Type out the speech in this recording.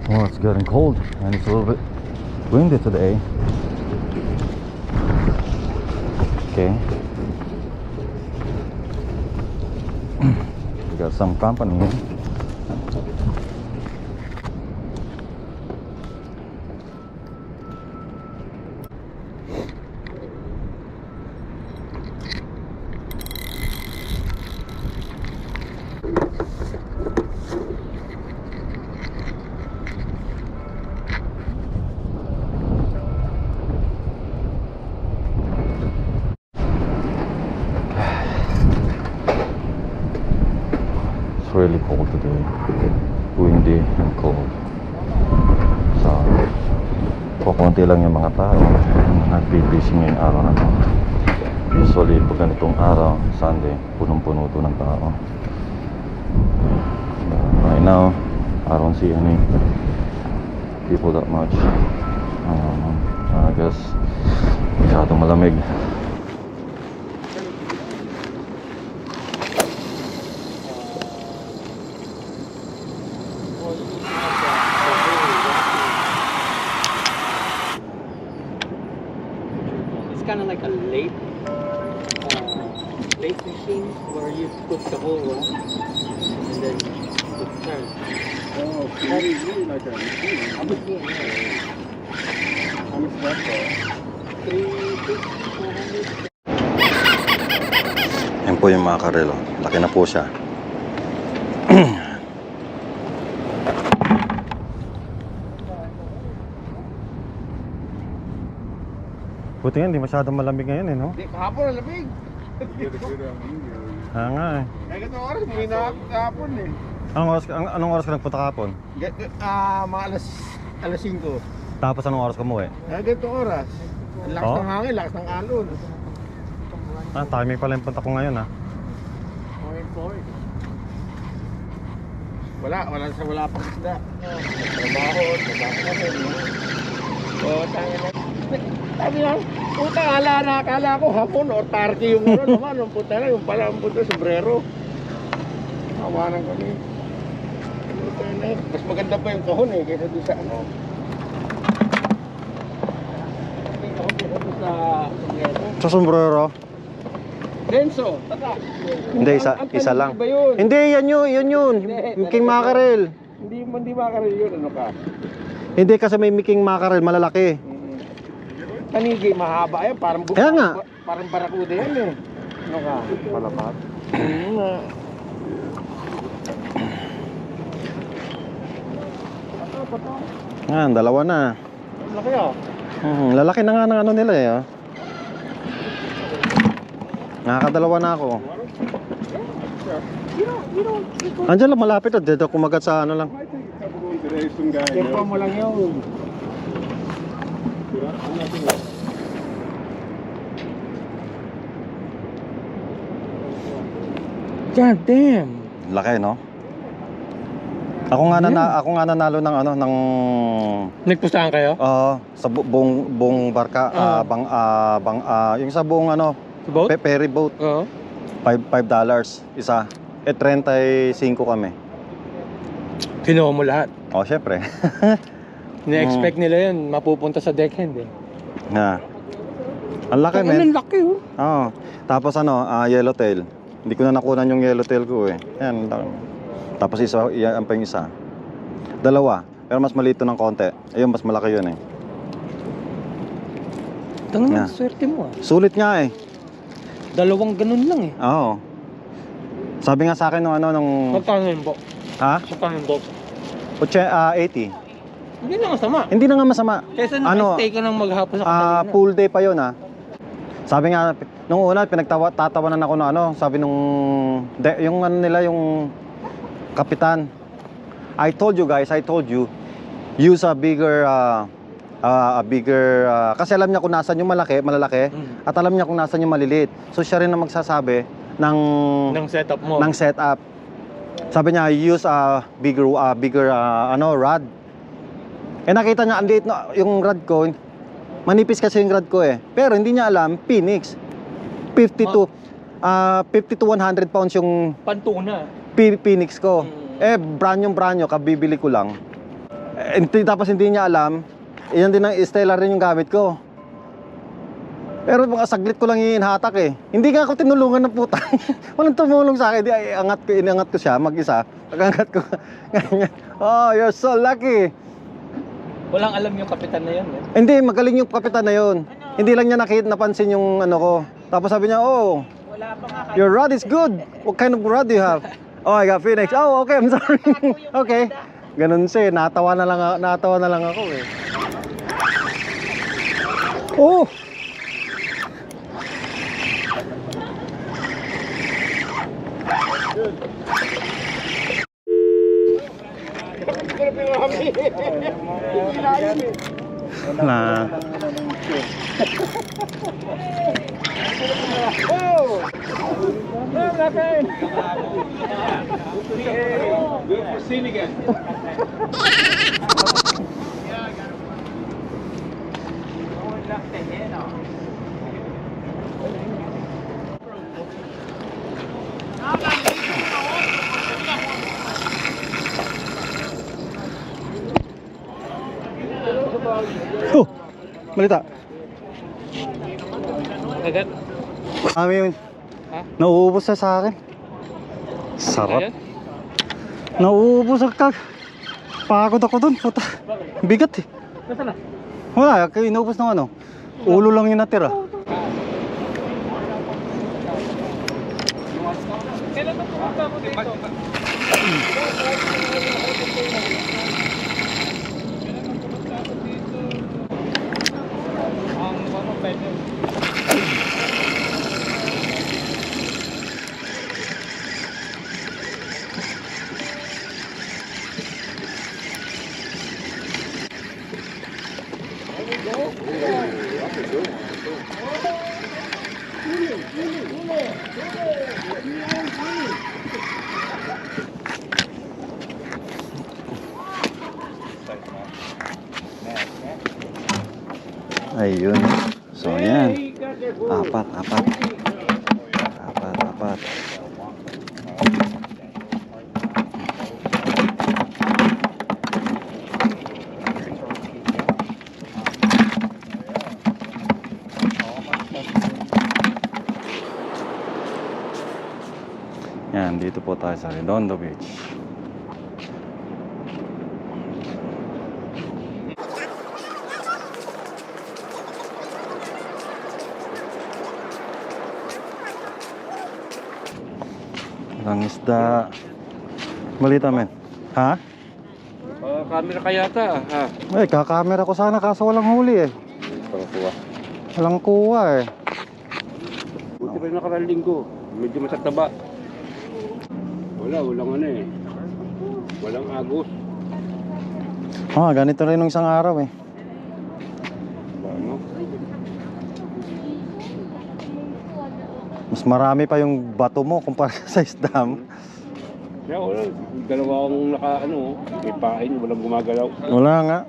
Well, it's getting cold and it's a little bit windy today. Okay. We got some company here. It's really cold today. Windy and cold. So, kukunti lang yung mga tao na nagbibisi ngayong araw na to. Usually, pag ganitong araw, Sunday, punong-puno to ng tao. Right now, I don't see any people that much. I guess, masyadong malamig. It's kind of like a lathe machine where you put the whole rock and then you turn. Oh, so really like a machine. A machine, yeah. How much that for? 350, 400. Yan po yung mga karelo. Laki na po siya. Buti nga, hindi masyadong malamig ngayon eh, no? Di, kahapon ang lamig. Ah nga eh. Kaya ganito oras, may kahapon eh. Anong oras ka nagpunta kahapon? Mga alas 5. Tapos anong oras ka umuwi? Kaya ganito oras. Ang lakas Oh? ng hangin, lakas ng alon. Timing pala yung punta ko ngayon ah. Wala pang isda. Trabaho natin. O, tanga na. Sabi lang, puta, akala ko hapon o tarki yung ano naman, yung puta na, yung pala ang puta, sombrero. Hawanan kami. Puta na, mas maganda pa yung kahon eh, kaysa doon sa ano. May kahon kaysa doon sa sombrero. Sa sombrero? Denso, taka. Hindi, isa lang. Ba yun? Hindi, yan yun. Hindi, King mackerel. Hindi makaril yun, ano ka? Hindi kasi may king mackerel, malalaki. Panigi, mahaba yan, parang Kaya nga. Parang barakuda yan eh. Ano ka? Palapat. Dalawa na. Laki oh. Lalaki na nga ng ano nila eh. Oh. Nakakadalawa na ako. Andiyan lang malapit at dito kumagat sa ano lang. Tempo mo lang yun. God damn. Laki no? Ako nga nanalo ng ano ng Nagpustahan kayo? sa buong barka yung sa buong ano Boat? ferry boat. Oo. $5 isa. 35 kami. Kinuha mo lahat. Oh, syempre. Ni-expect nila yun, mapupunta sa deckhand eh. Na. Ang laki, men. Ang laki oh. Oo. Tapos ano, yellowtail. Hindi ko na nakunan yung yellowtail ko eh. Yan. Tapos isa, yan pa yung isa. Dalawa. Pero mas malito ng konti. Ayun, mas malaki yun eh. Tangan Yeah. swerte mo ah. Sulit nga eh. Dalawang ganun lang eh. Oo. Sabi nga sa akin nung ano, nung... Magkano yung box? Ha? Magkano yung box? 80. Hindi na masama. Hindi na nga masama. Kesa Ano, naka-stay ka ng maghapon sa Catalina. full day pa yun ah. Sabi nga, nung una, tatawanan ako ng ano, sabi nung... yung ano nila, yung... Kapitan. I told you, use a bigger... kasi alam niya kung nasan yung malalaki, at alam niya kung nasan yung maliliit. So siya rin ang magsasabi ng setup mo. ng setup. Sabi niya, use a bigger rod. Eh nakita niya, andit na yung rod ko. Manipis kasi yung rod ko eh. Pero hindi niya alam, Phoenix. 50 to 100 pounds yung Pantuna. Phoenix ko. Eh, branyo, kabibili ko lang. Tapos hindi niya alam, yan din ang Stellar rin yung gamit ko. Pero mga saglit ko lang iinhatak eh. Hindi nga ako tinulungan ng puta. Walang tumulong sa akin. Di, inangat ko siya mag-isa. Pag-angat ko. Oh, you're so lucky. Walang alam yung kapitan na yun. Eh. Hindi, magaling yung kapitan na yun. Hindi lang niya napansin yung ano ko. Tapos sabi niya, oh, your rod is good. What kind of rod do you have? Oh, I got Phoenix. Oh, okay, I'm sorry. Okay. Ganun siya, natawa na lang ako eh. Oh! Na. Oh, malita. Agad? Kami yun. Ha? Nauubos na sa akin. Sarap. Agad? Nauubos ang pagod ako dun, puta. Bigat eh. Nasaan na? Wala, inaubos ng ano. Ulo lang yung natira. Kailan na pumunta mo dito? Ang ano pwede? Ayun. So, yan. Apat. Yan, dito po tayo sa Redondo Beach. Walang isda. Balita, men. Ha? Camera ka yata, ha? Ay, kakamera ko sana kaso walang huli eh. Walang kuha eh. Buti pa yung nakarang linggo. Medyo matataba. Walang ano eh. Walang agos. Ganito rin nung isang araw eh. Ano? Mas marami pa yung bato mo kumpara sa isdam. Kaya wala. Dalawa akong ipahin. Walang gumagalaw. Wala nga.